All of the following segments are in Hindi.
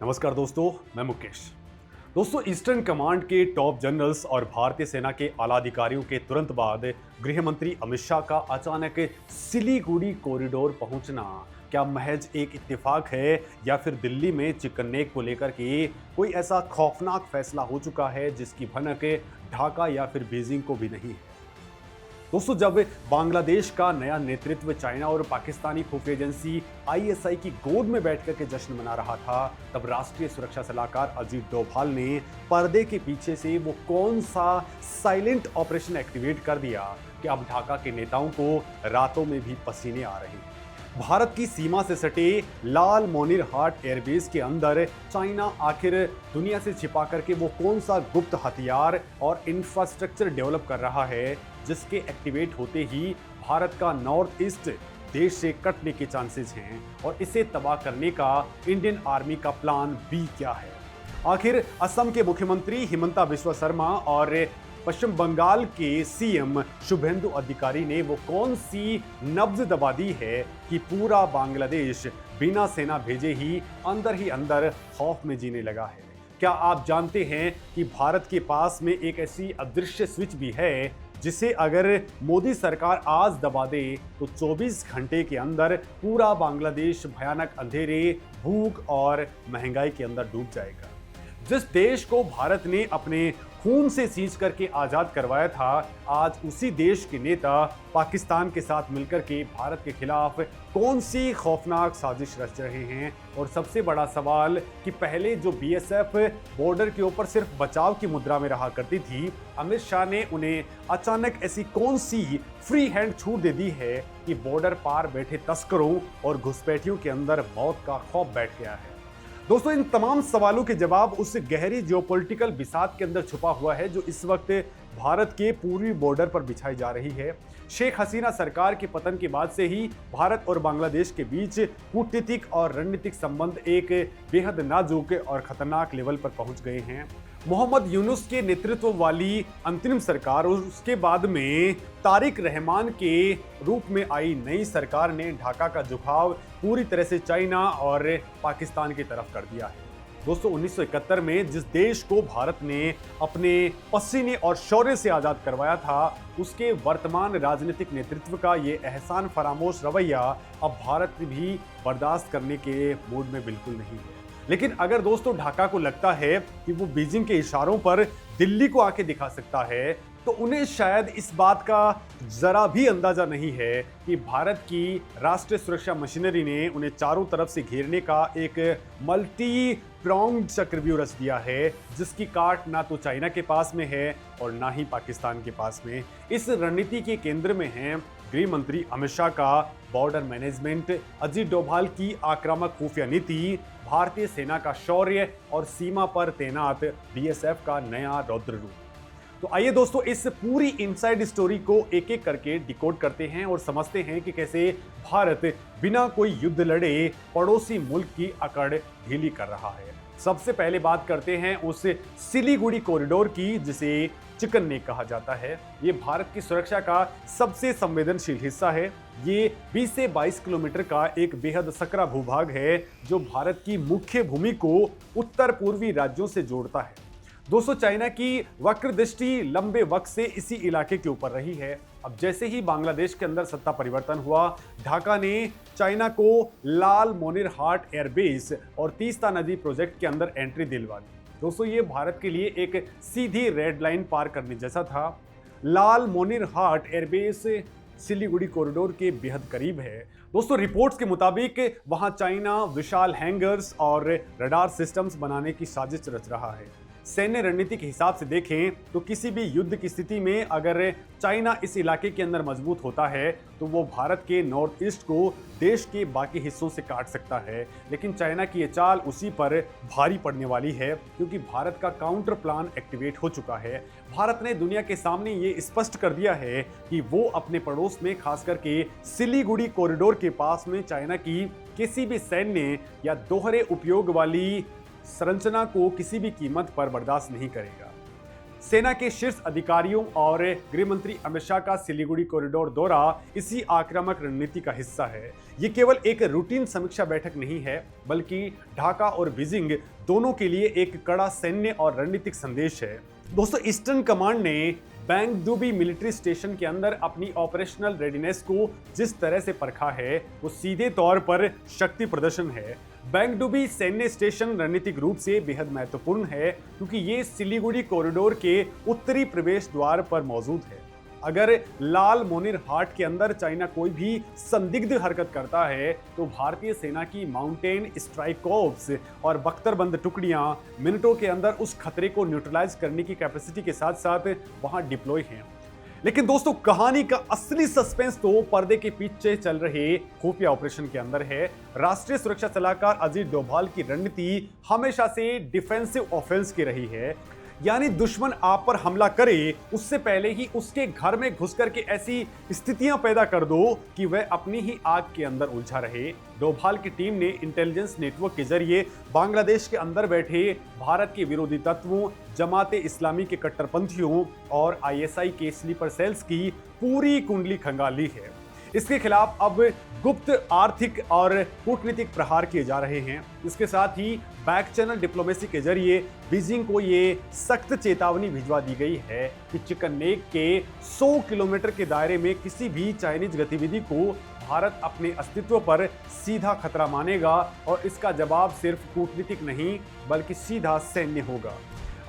नमस्कार दोस्तों, मैं मुकेश। दोस्तों, ईस्टर्न कमांड के टॉप जनरल्स और भारतीय सेना के आला अधिकारियों के तुरंत बाद गृह मंत्री अमित शाह का अचानक सिलीगुड़ी कॉरिडोर पहुंचना क्या महज एक इत्तेफाक है या फिर दिल्ली में चिकन नेक को लेकर के कोई ऐसा खौफनाक फैसला हो चुका है जिसकी भनक ढाका या फिर बीजिंग को भी नहीं है। दोस्तों, जब बांग्लादेश का नया नेतृत्व चाइना और पाकिस्तानी खुफिया एजेंसी आईएसआई की गोद में बैठकर के जश्न मना रहा था, तब राष्ट्रीय सुरक्षा सलाहकार अजीत डोभाल ने पर्दे के पीछे से वो कौन सा साइलेंट ऑपरेशन एक्टिवेट कर दिया कि अब ढाका के नेताओं को रातों में भी पसीने आ रहे हैं। भारत की सीमा से सटे लाल मोनिर हाट एयरबेस के अंदर चाइना आखिर दुनिया से छिपा करके वो कौन सा गुप्त हथियार और इंफ्रास्ट्रक्चर डेवलप कर रहा है जिसके एक्टिवेट होते ही भारत का नॉर्थ ईस्ट देश से कटने के चांसेस हैं, और इसे तबाह करने का इंडियन आर्मी का प्लान बी क्या है। आखिर असम के मुख्यमंत्री हिमंता बिस्वा शर्मा और पश्चिम बंगाल के सीएम शुभेंदु अधिकारी ने वो कौन सी नब्ज दबा दी है कि पूरा बांग्लादेश बिना सेना भेजे ही अंदर खौफ में जीने लगा है। क्या आप जानते हैं कि भारत के पास में एक ऐसी अदृश्य स्विच भी है जिसे अगर मोदी सरकार आज दबा दे तो 24 घंटे के अंदर पूरा बांग्लादेश भयानक अंधेरे, भूख और महंगाई के अंदर डूब जाएगा। जिस देश को भारत ने अपने खून से सींच करके आजाद करवाया था, आज उसी देश के नेता पाकिस्तान के साथ मिलकर के भारत के खिलाफ कौन सी खौफनाक साजिश रच रहे हैं। और सबसे बड़ा सवाल कि पहले जो बीएसएफ बॉर्डर के ऊपर सिर्फ बचाव की मुद्रा में रहा करती थी, अमित शाह ने उन्हें अचानक ऐसी कौन सी फ्री हैंड छूट दे दी है कि बॉर्डर पार बैठे तस्करों और घुसपैठियों के अंदर मौत का खौफ बैठ गया है। दोस्तों, इन तमाम सवालों के जवाब उस गहरी जियोपॉलिटिकल बिसात के अंदर छुपा हुआ है जो इस वक्त भारत के पूर्वी बॉर्डर पर बिछाई जा रही है। शेख हसीना सरकार के पतन के बाद से ही भारत और बांग्लादेश के बीच कूटनीतिक और रणनीतिक संबंध एक बेहद नाजुक और खतरनाक लेवल पर पहुंच गए हैं। मोहम्मद यूनुस के नेतृत्व वाली अंतरिम सरकार और उसके बाद में तारिक रहमान के रूप में आई नई सरकार ने ढाका का झुकाव पूरी तरह से चाइना और पाकिस्तान की तरफ कर दिया है। दोस्तों, 1971 में जिस देश को भारत ने अपने पसीने और शौर्य से आजाद करवाया था, उसके वर्तमान राजनीतिक नेतृत्व का ये एहसान फरामोश रवैया अब भारत भी बर्दाश्त करने के मूड में बिल्कुल नहीं है। लेकिन अगर दोस्तों ढाका को लगता है कि वो बीजिंग के इशारों पर दिल्ली को आके दिखा सकता है, तो उन्हें शायद इस बात का जरा भी अंदाजा नहीं है कि भारत की राष्ट्रीय सुरक्षा मशीनरी ने उन्हें चारों तरफ से घेरने का एक मल्टी प्रॉन्ग्ड चक्रव्यूह रच दिया है जिसकी काट ना तो चाइना के पास में है और ना ही पाकिस्तान के पास में। इस रणनीति के केंद्र में है गृह मंत्री अमित शाह का बॉर्डर मैनेजमेंट, अजीत डोभाल की आक्रामक खुफिया नीति, भारतीय सेना का शौर्य और सीमा पर तैनात बीएसएफ का नया रौद्र रूप। तो आइए दोस्तों, इस पूरी इनसाइड स्टोरी को एक एक करके डिकोड करते हैं और समझते हैं कि कैसे भारत बिना कोई युद्ध लड़े पड़ोसी मुल्क की अकड़ ढीली कर रहा है। सबसे पहले बात करते हैं उस सिलीगुड़ी कॉरिडोर की जिसे चिकन नेक कहा जाता है। ये भारत की सुरक्षा का सबसे संवेदनशील हिस्सा है। ये 20 से 22 किलोमीटर का एक बेहद सकरा भूभाग है जो भारत की मुख्य भूमि को उत्तर पूर्वी राज्यों से जोड़ता है। दोस्तों, चाइना की वक्र दृष्टि लंबे वक्त से इसी इलाके के ऊपर रही है। अब जैसे ही बांग्लादेश के अंदर सत्ता परिवर्तन हुआ, ढाका ने चाइना को लाल मोनिर हाट एयरबेस और तीस्ता नदी प्रोजेक्ट के अंदर एंट्री दिलवा दी। दोस्तों, ये भारत के लिए एक सीधी रेड लाइन पार करने जैसा था। लाल मोनिर हाट एयरबेस सिलीगुड़ी कॉरिडोर के बेहद करीब है। दोस्तों, रिपोर्ट्स के मुताबिक वहां चाइना विशाल हैंगर्स और रडार सिस्टम्स बनाने की साजिश रच रहा है। सैन्य रणनीति के हिसाब से देखें तो किसी भी युद्ध की स्थिति में अगर चाइना इस इलाके के अंदर मजबूत होता है तो वो भारत के नॉर्थ ईस्ट को देश के बाकी हिस्सों से काट सकता है। लेकिन चाइना की ये चाल उसी पर भारी पड़ने वाली है क्योंकि भारत का काउंटर प्लान एक्टिवेट हो चुका है। भारत ने दुनिया के सामने ये स्पष्ट कर दिया है कि वो अपने पड़ोस में खास करके सिलीगुड़ी कॉरिडोर के पास में चाइना की किसी भी सैन्य या दोहरे उपयोग वाली संरचना को किसी भी कीमत पर बर्दाश्त नहीं करेगा। सेना के शीर्ष अधिकारियों और गृह मंत्री अमित शाह का सिलीगुड़ी कॉरिडोर दौरा इसी आक्रामक रणनीति का हिस्सा है। ये केवल एक रूटीन समीक्षा बैठक नहीं है, बल्कि ढाका और बीजिंग दोनों के लिए एक कड़ा सैन्य और रणनीतिक संदेश है। दोस्तों, ईस्टर्न कमांड ने बैंगडुबी मिलिट्री स्टेशन के अंदर अपनी ऑपरेशनल रेडीनेस को जिस तरह से परखा है, वो सीधे तौर पर शक्ति प्रदर्शन है। बैंगडुबी सैन्य स्टेशन रणनीतिक रूप से बेहद महत्वपूर्ण है, क्योंकि ये सिलीगुड़ी कॉरिडोर के उत्तरी प्रवेश द्वार पर मौजूद है। अगर लाल मोनिर हाट के अंदर चाइना कोई भी संदिग्ध हरकत करता है, तो भारतीय सेना की माउंटेन स्ट्राइक कॉर्प्स और बख्तरबंद टुकड़ियां मिनटों के अंदर उस खतरे को न्यूट्रलाइज करने की कैपेसिटी के साथ साथ वहां डिप्लॉय हैं। लेकिन दोस्तों, कहानी का असली सस्पेंस तो पर्दे के पीछे चल रहे खुफिया ऑपरेशन के अंदर है। राष्ट्रीय सुरक्षा सलाहकार अजीत डोभाल की रणनीति हमेशा से डिफेंसिव ऑफेंस की रही है, यानी दुश्मन आप पर हमला करे उससे पहले ही उसके घर में घुस करके ऐसी स्थितियां पैदा कर दो कि वह अपनी ही आग के अंदर उलझा रहे। डोभाल की टीम ने इंटेलिजेंस नेटवर्क के जरिए बांग्लादेश के अंदर बैठे भारत के विरोधी तत्वों, जमाते इस्लामी के कट्टरपंथियों और आईएसआई के स्लीपर सेल्स की पूरी कुंडली खंगाली है। इसके खिलाफ अब गुप्त आर्थिक और कूटनीतिक प्रहार किए जा रहे हैं। इसके साथ ही बैक चैनल डिप्लोमेसी के जरिए बीजिंग को ये सख्त चेतावनी भिजवा दी गई है कि चिकन नेक के 100 किलोमीटर के दायरे में किसी भी चाइनीज गतिविधि को भारत अपने अस्तित्व पर सीधा खतरा मानेगा और इसका जवाब सिर्फ कूटनीतिक नहीं बल्कि सीधा सैन्य होगा।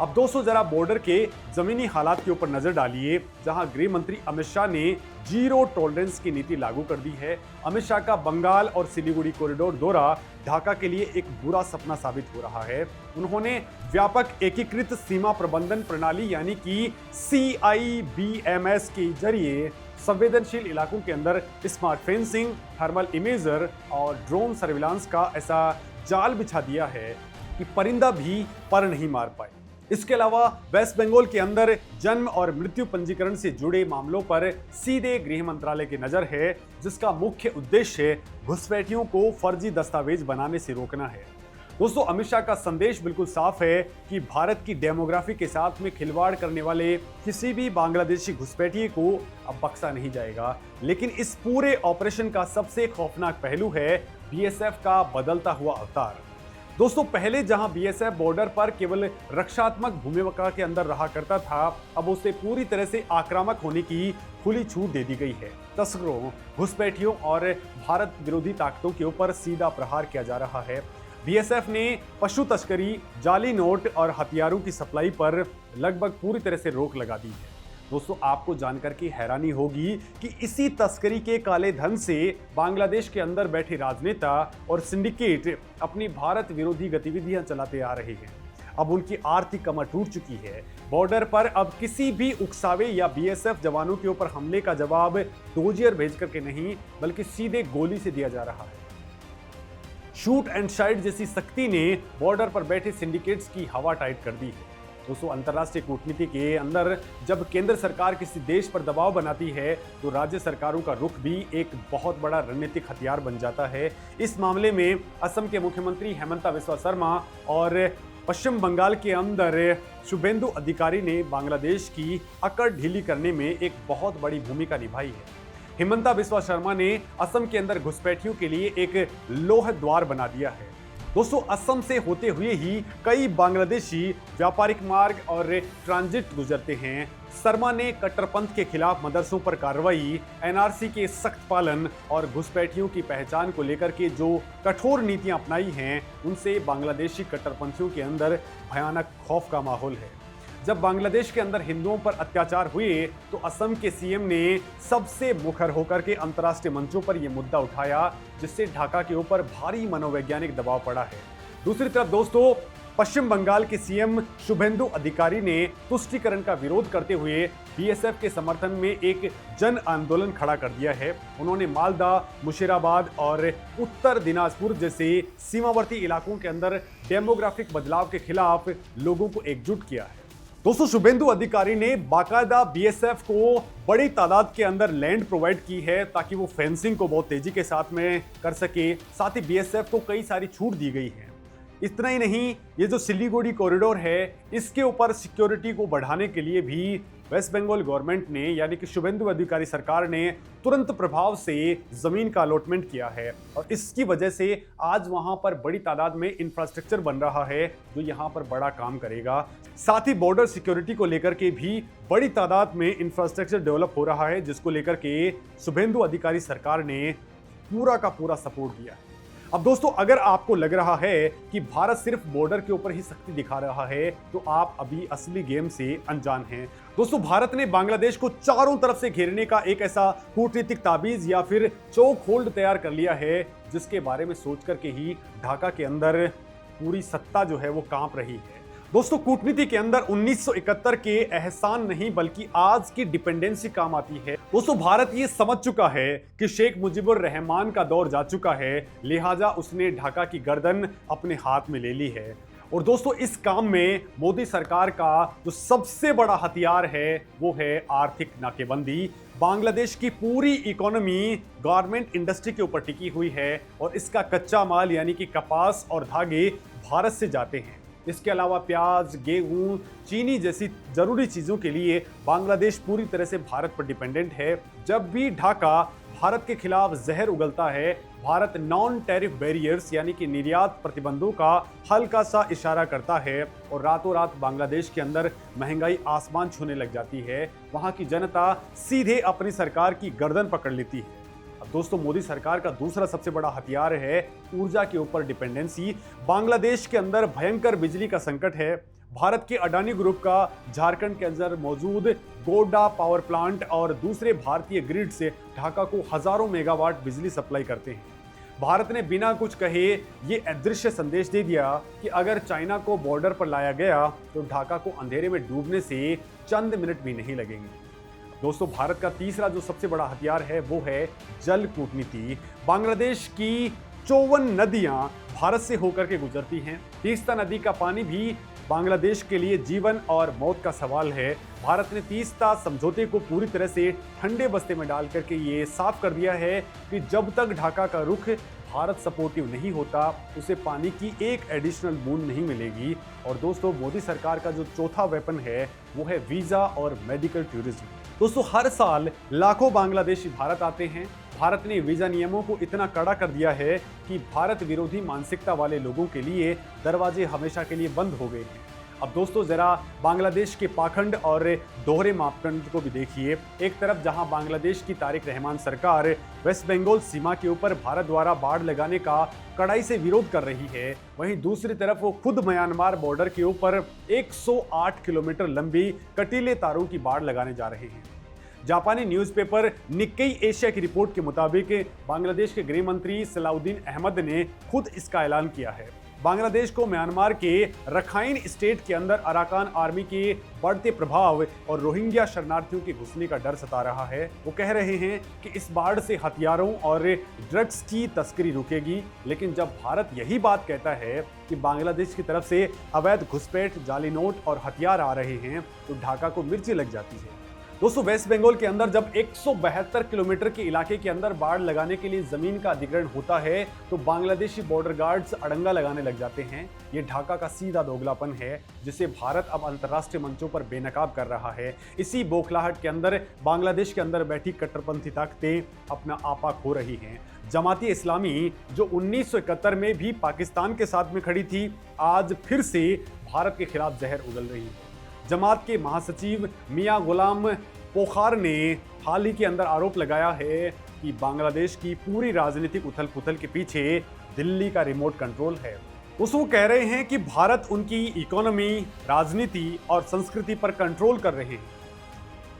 अब दोस्तों, जरा बॉर्डर के जमीनी हालात के ऊपर नजर डालिए, जहां गृह मंत्री अमित शाह ने जीरो टॉलरेंस की नीति लागू कर दी है। अमित शाह का बंगाल और सिलीगुड़ी कॉरिडोर दौरा ढाका के लिए एक बुरा सपना साबित हो रहा है। उन्होंने व्यापक एकीकृत सीमा प्रबंधन प्रणाली यानी कि CIBMS के जरिए संवेदनशील इलाकों के अंदर स्मार्ट फेंसिंग, थर्मल इमेजर और ड्रोन सर्विलांस का ऐसा जाल बिछा दिया है कि परिंदा भी पर नहीं मार पाए। इसके अलावा वेस्ट बंगाल के अंदर जन्म और मृत्यु पंजीकरण से जुड़े मामलों पर सीधे गृह मंत्रालय की नजर है, जिसका मुख्य उद्देश्य घुसपैठियों को फर्जी दस्तावेज बनाने से रोकना है। दोस्तों, अमित शाह का संदेश बिल्कुल साफ है कि भारत की डेमोग्राफी के साथ में खिलवाड़ करने वाले किसी भी बांग्लादेशी घुसपैठिए को अब बख्शा नहीं जाएगा। लेकिन इस पूरे ऑपरेशन का सबसे खौफनाक पहलू है बीएसएफ का बदलता हुआ अवतार। दोस्तों, पहले जहां बीएसएफ बॉर्डर पर केवल रक्षात्मक भूमिका के अंदर रहा करता था, अब उसे पूरी तरह से आक्रामक होने की खुली छूट दे दी गई है। तस्करों, घुसपैठियों और भारत विरोधी ताकतों के ऊपर सीधा प्रहार किया जा रहा है। बीएसएफ ने पशु तस्करी, जाली नोट और हथियारों की सप्लाई पर लगभग पूरी तरह से रोक लगा दी है। दोस्तों, आपको जानकर के हैरानी होगी कि इसी तस्करी के काले धन से बांग्लादेश के अंदर बैठे राजनेता और सिंडिकेट अपनी भारत विरोधी गतिविधियां चलाते आ रहे हैं। अब उनकी आर्थिक कमर टूट चुकी है। बॉर्डर पर अब किसी भी उकसावे या बीएसएफ जवानों के ऊपर हमले का जवाब डोजियर भेज करके नहीं, बल्कि सीधे गोली से दिया जा रहा है। शूट एंड शाइट जैसी सख्ती ने बॉर्डर पर बैठे सिंडिकेट्स की हवा टाइट कर दी है। दोस्तों, अंतर्राष्ट्रीय कूटनीति के अंदर जब केंद्र सरकार किसी देश पर दबाव बनाती है, तो राज्य सरकारों का रुख भी एक बहुत बड़ा रणनीतिक हथियार बन जाता है। इस मामले में असम के मुख्यमंत्री हेमंता बिस्वा शर्मा और पश्चिम बंगाल के अंदर शुभेंदु अधिकारी ने बांग्लादेश की अकड़ ढीली करने में एक बहुत बड़ी भूमिका निभाई है। हेमंता बिस्वा शर्मा ने असम के अंदर घुसपैठियों के लिए एक लोह द्वार बना दिया है। दोस्तों, असम से होते हुए ही कई बांग्लादेशी व्यापारिक मार्ग और ट्रांजिट गुजरते हैं। शर्मा ने कट्टरपंथ के खिलाफ मदरसों पर कार्रवाई, एनआरसी के सख्त पालन और घुसपैठियों की पहचान को लेकर के जो कठोर नीतियां अपनाई हैं, उनसे बांग्लादेशी कट्टरपंथियों के अंदर भयानक खौफ का माहौल है। जब बांग्लादेश के अंदर हिंदुओं पर अत्याचार हुए, तो असम के सीएम ने सबसे मुखर होकर के अंतर्राष्ट्रीय मंचों पर यह मुद्दा उठाया, जिससे ढाका के ऊपर भारी मनोवैज्ञानिक दबाव पड़ा है। दूसरी तरफ दोस्तों, पश्चिम बंगाल के सीएम शुभेंदु अधिकारी ने तुष्टीकरण का विरोध करते हुए बीएसएफ के समर्थन में एक जन आंदोलन खड़ा कर दिया है। उन्होंने मालदा, मुशीराबाद और उत्तर दिनाजपुर जैसे सीमावर्ती इलाकों के अंदर डेमोग्राफिक बदलाव के खिलाफ लोगों को एकजुट किया है। दोस्तों, शुभेंदु अधिकारी ने बाकायदा बीएसएफ को बड़ी तादाद के अंदर लैंड प्रोवाइड की है, ताकि वो फेंसिंग को बहुत तेजी के साथ में कर सके। साथ ही बीएसएफ को कई सारी छूट दी गई है। इतना ही नहीं, ये जो सिलीगुड़ी कॉरिडोर है इसके ऊपर सिक्योरिटी को बढ़ाने के लिए भी वेस्ट बंगाल गवर्नमेंट ने यानी कि शुभेंदु अधिकारी सरकार ने तुरंत प्रभाव से जमीन का अलॉटमेंट किया है और इसकी वजह से आज वहां पर बड़ी तादाद में इंफ्रास्ट्रक्चर बन रहा है जो यहां पर बड़ा काम करेगा। साथ ही बॉर्डर सिक्योरिटी को लेकर के भी बड़ी तादाद में इंफ्रास्ट्रक्चर डेवलप हो रहा है जिसको लेकर के शुभेंदु अधिकारी सरकार ने पूरा का पूरा सपोर्ट दिया है। अब दोस्तों, अगर आपको लग रहा है कि भारत सिर्फ बॉर्डर के ऊपर ही शक्ति दिखा रहा है तो आप अभी असली गेम से अनजान हैं। दोस्तों, भारत ने बांग्लादेश को चारों तरफ से घेरने का एक ऐसा कूटनीतिक ताबीज या फिर चोक होल्ड तैयार कर लिया है जिसके बारे में सोच करके ही ढाका के अंदर पूरी सत्ता जो है वो कांप रही है। दोस्तों, कूटनीति के अंदर 1971 के एहसान नहीं बल्कि आज की डिपेंडेंसी काम आती है। दोस्तों, भारत ये समझ चुका है कि शेख मुजीबुर रहमान का दौर जा चुका है, लिहाजा उसने ढाका की गर्दन अपने हाथ में ले ली है। और दोस्तों, इस काम में मोदी सरकार का जो सबसे बड़ा हथियार है वो है आर्थिक नाकेबंदी। बांग्लादेश की पूरी इकोनॉमी गारमेंट इंडस्ट्री के ऊपर टिकी हुई है और इसका कच्चा माल यानी कि कपास और धागे भारत से जाते हैं। इसके अलावा प्याज, गेहूं, चीनी जैसी जरूरी चीजों के लिए बांग्लादेश पूरी तरह से भारत पर डिपेंडेंट है। जब भी ढाका भारत के खिलाफ जहर उगलता है, भारत नॉन टैरिफ बैरियर्स यानी कि निर्यात प्रतिबंधों का हल्का सा इशारा करता है और रातों रात बांग्लादेश के अंदर महंगाई आसमान छूने लग जाती है। वहां की जनता सीधे अपनी सरकार की गर्दन पकड़ लेती है। अब दोस्तों, मोदी सरकार का दूसरा सबसे बड़ा हथियार है ऊर्जा के ऊपर डिपेंडेंसी। बांग्लादेश के अंदर भयंकर बिजली का संकट है। भारत के अडानी ग्रुप का झारखंड के अंदर मौजूद गोड्डा पावर प्लांट और दूसरे भारतीय ग्रिड से ढाका को हजारों मेगावाट बिजली सप्लाई करते हैं। भारत ने बिना कुछ कहे ये अदृश्य संदेश दे दिया कि अगर चाइना को बॉर्डर पर लाया गया तो ढाका को अंधेरे में डूबने से चंद मिनट भी नहीं लगेंगे। दोस्तों, भारत का तीसरा जो सबसे बड़ा हथियार है वो है जल कूटनीति। बांग्लादेश की 54 नदियां भारत से होकर के गुजरती हैं। तीस्ता नदी का पानी भी बांग्लादेश के लिए जीवन और मौत का सवाल है। भारत ने तीस्ता समझौते को पूरी तरह से ठंडे बस्ते में डाल करके ये साफ कर दिया है कि जब तक ढाका का रुख भारत सपोर्टिव नहीं होता उसे पानी की एक एडिशनल बूंद नहीं मिलेगी। और दोस्तों, मोदी सरकार का जो चौथा वेपन है वो है वीजा और मेडिकल टूरिज्म। दोस्तों, हर साल लाखों बांग्लादेशी भारत आते हैं। भारत ने वीजा नियमों को इतना कड़ा कर दिया है कि भारत विरोधी मानसिकता वाले लोगों के लिए दरवाजे हमेशा के लिए बंद हो गए हैं। अब दोस्तों, जरा बांग्लादेश के पाखंड और दोहरे मापदंड को भी देखिए। एक तरफ जहां बांग्लादेश की तारिक रहमान सरकार वेस्ट बंगाल सीमा के ऊपर भारत द्वारा बाड़ लगाने का कड़ाई से विरोध कर रही है, वहीं दूसरी तरफ वो खुद म्यांमार बॉर्डर के ऊपर 108 किलोमीटर लंबी कटीले तारों की बाड़ लगाने जा रहे हैं। जापानी न्यूज़पेपर निक्केई एशिया की रिपोर्ट के मुताबिक बांग्लादेश के गृह मंत्री सलाउद्दीन अहमद ने खुद इसका ऐलान किया है। बांग्लादेश को म्यांमार के रखाइन स्टेट के अंदर अराकान आर्मी के बढ़ते प्रभाव और रोहिंग्या शरणार्थियों के घुसने का डर सता रहा है। वो कह रहे हैं कि इस बाढ़ से हथियारों और ड्रग्स की तस्करी रुकेगी, लेकिन जब भारत यही बात कहता है कि बांग्लादेश की तरफ से अवैध घुसपैठ, जाली नोट और हथियार आ रहे हैं तो ढाका को मिर्ची लग जाती है। दोस्तों, वेस्ट बंगाल के अंदर जब 172 किलोमीटर के इलाके के अंदर बाढ़ लगाने के लिए जमीन का अधिग्रहण होता है तो बांग्लादेशी बॉर्डर गार्ड्स अड़ंगा लगाने लग जाते हैं। ये ढाका का सीधा दोगलापन है जिसे भारत अब अंतर्राष्ट्रीय मंचों पर बेनकाब कर रहा है। इसी बौखलाहट के अंदर बांग्लादेश के अंदर बैठी कट्टरपंथी ताकतें अपना आपा खो रही हैं। जमाती इस्लामी जो 1971 में भी पाकिस्तान के साथ में खड़ी थी, आज फिर से भारत के खिलाफ जहर उगल रही है। जमात के महासचिव मियां गुलाम पोखार ने हाल ही के अंदर आरोप लगाया है कि बांग्लादेश की पूरी राजनीतिक उथल पुथल के पीछे दिल्ली का रिमोट कंट्रोल है। वो कह रहे हैं कि भारत उनकी इकोनॉमी, राजनीति और संस्कृति पर कंट्रोल कर रहे हैं।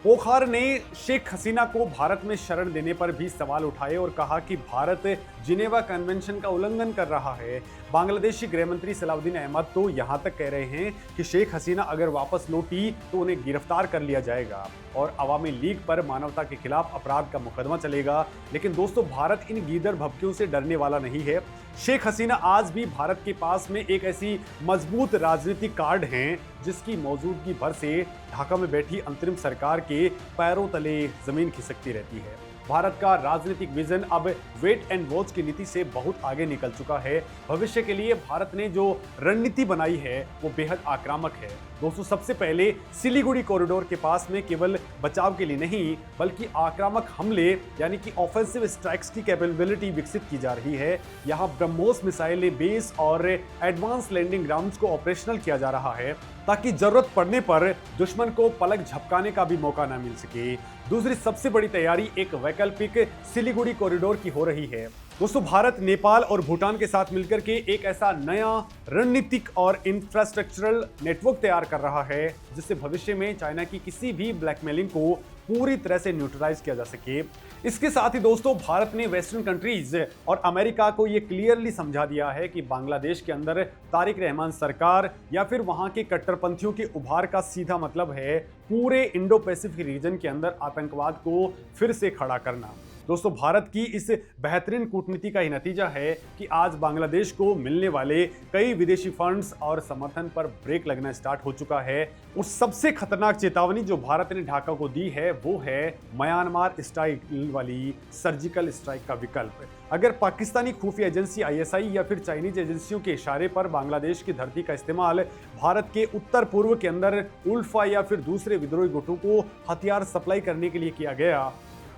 पोखार ने शेख हसीना को भारत में शरण देने पर भी सवाल उठाए और कहा कि भारत जिनेवा कन्वेंशन का उल्लंघन कर रहा है। बांग्लादेशी गृह मंत्री सलाउद्दीन अहमद तो यहां तक कह रहे हैं कि शेख हसीना अगर वापस लौटी तो उन्हें गिरफ्तार कर लिया जाएगा और अवामी लीग पर मानवता के खिलाफ अपराध का मुकदमा चलेगा। लेकिन दोस्तों, भारत इन गीदड़ भभकियों से डरने वाला नहीं है। शेख हसीना आज भी भारत के पास में एक ऐसी मजबूत राजनीतिक कार्ड हैं जिसकी मौजूदगी भर से ढाका में बैठी अंतरिम सरकार के पैरों तले जमीन खिसकती रहती है। भारत का राजनीतिक विजन अब वेट एंड वॉच की नीति से बहुत आगे निकल चुका है। भविष्य के लिए भारत ने जो रणनीति बनाई है वो बेहद आक्रामक है। दोस्तों, सबसे पहले सिलीगुड़ी कॉरिडोर के पास में केवल बचाव के लिए नहीं बल्कि आक्रामक हमले यानी कि ऑफेंसिव स्ट्राइक्स की कैपेबिलिटी विकसित की जा रही है। यहां ब्रह्मोस मिसाइल बेस और एडवांस लैंडिंग ग्राउंड्स को ऑपरेशनल किया जा रहा है ताकि जरूरत पड़ने पर दुश्मन को पलक झपकाने का भी मौका न मिल सके। दूसरी सबसे बड़ी तैयारी एक वैकल्पिक सिलीगुड़ी कॉरिडोर की हो रही है। दोस्तों, भारत नेपाल और भूटान के साथ मिलकर के एक ऐसा नया रणनीतिक और इंफ्रास्ट्रक्चरल नेटवर्क तैयार कर रहा है जिससे भविष्य में चाइना की किसी भी ब्लैकमेलिंग को पूरी तरह से न्यूट्रलाइज किया जा सके। इसके साथ ही दोस्तों, भारत ने वेस्टर्न कंट्रीज और अमेरिका को यह क्लियरली समझा दिया है कि बांग्लादेश के अंदर तारिक रहमान सरकार या फिर वहां के कट्टरपंथियों के उभार का सीधा मतलब है पूरे इंडो पैसिफिक रीजन के अंदर आतंकवाद को फिर से खड़ा करना। दोस्तों, भारत की इस बेहतरीन कूटनीति का ही नतीजा है कि आज बांग्लादेश को मिलने वाले कई विदेशी फंड्स और समर्थन पर ब्रेक लगना स्टार्ट हो चुका है। और सबसे खतरनाक चेतावनी जो भारत ने ढाका को दी है वो है म्यांमार स्टाइल वाली सर्जिकल स्ट्राइक का विकल्प। अगर पाकिस्तानी खुफिया एजेंसी आईएसआई या फिर चाइनीज एजेंसियों के इशारे पर बांग्लादेश की धरती का इस्तेमाल भारत के उत्तर पूर्व के अंदर उल्फा या फिर दूसरे विद्रोही गुटों को हथियार सप्लाई करने के लिए किया गया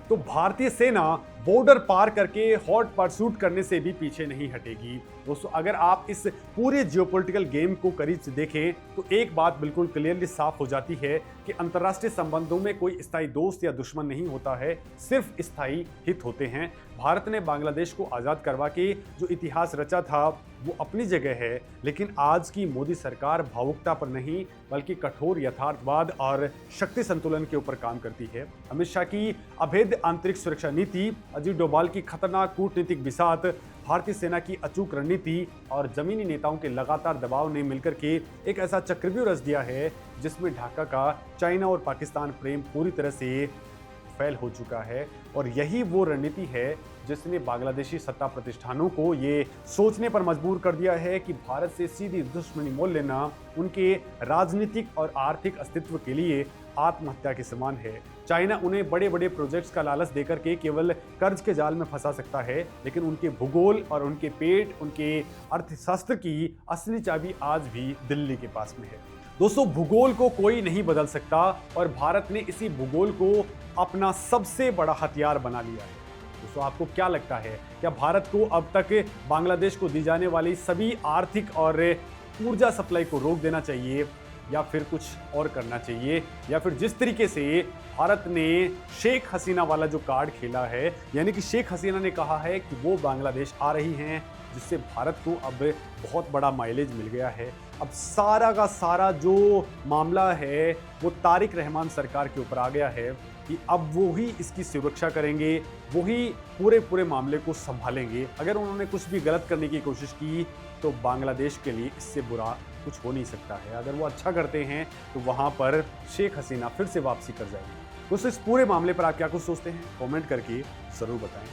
तो भारतीय सेना बॉर्डर पार करके हॉट परसूट करने से भी पीछे नहीं हटेगी। दोस्तों, अगर आप इस पूरे जियोपॉलिटिकल गेम को करीब से देखें तो एक बात बिल्कुल क्लियरली साफ हो जाती है कि अंतर्राष्ट्रीय संबंधों में कोई स्थायी दोस्त या दुश्मन नहीं होता है, सिर्फ स्थायी हित होते हैं। भारत ने बांग्लादेश को आज़ाद करवा के जो इतिहास रचा था वो अपनी जगह है, लेकिन आज की मोदी सरकार भावुकता पर नहीं बल्कि कठोर यथार्थवाद और शक्ति संतुलन के ऊपर काम करती है। अमित शाह की अभेद्य आंतरिक सुरक्षा नीति, अजीत डोभाल की खतरनाक कूटनीतिक बिसात, भारतीय सेना की अचूक रणनीति और जमीनी नेताओं के लगातार दबाव ने मिलकर के एक ऐसा चक्रव्यूह रच दिया है जिसमें ढाका का चाइना और पाकिस्तान प्रेम पूरी तरह से फैल हो चुका है। और यही वो रणनीति है जिसने बांग्लादेशी सत्ता प्रतिष्ठानों को ये सोचने पर मजबूर कर दिया है कि भारत से सीधी दुश्मनी मोल लेना उनके राजनीतिक और आर्थिक अस्तित्व के लिए आत्महत्या के समान है। चाइना उन्हें बड़े बड़े प्रोजेक्ट्स का लालच देकर के केवल कर्ज के जाल में फंसा सकता है, लेकिन उनके भूगोल और उनके पेट, उनके अर्थशास्त्र की असली चाबी आज भी दिल्ली के पास में है। दोस्तों, भूगोल को कोई नहीं बदल सकता और भारत ने इसी भूगोल को अपना सबसे बड़ा हथियार बना लिया है। दोस्तों, आपको क्या लगता है, क्या भारत को अब तक बांग्लादेश को दी जाने वाली सभी आर्थिक और ऊर्जा सप्लाई को रोक देना चाहिए या फिर कुछ और करना चाहिए, या फिर जिस तरीके से भारत ने शेख हसीना वाला जो कार्ड खेला है, यानी कि शेख हसीना ने कहा है कि वो बांग्लादेश आ रही हैं, जिससे भारत को अब बहुत बड़ा माइलेज मिल गया है। अब सारा का सारा जो मामला है वो तारिक रहमान सरकार के ऊपर आ गया है कि अब वो ही इसकी सुरक्षा करेंगे, वो ही पूरे मामले को संभालेंगे। अगर उन्होंने कुछ भी गलत करने की कोशिश की तो बांग्लादेश के लिए इससे बुरा कुछ हो नहीं सकता है। अगर वो अच्छा करते हैं तो वहाँ पर शेख हसीना फिर से वापसी कर जाएंगे। तो इस पूरे मामले पर आप क्या कुछ सोचते हैं, कमेंट करके ज़रूर बताएं।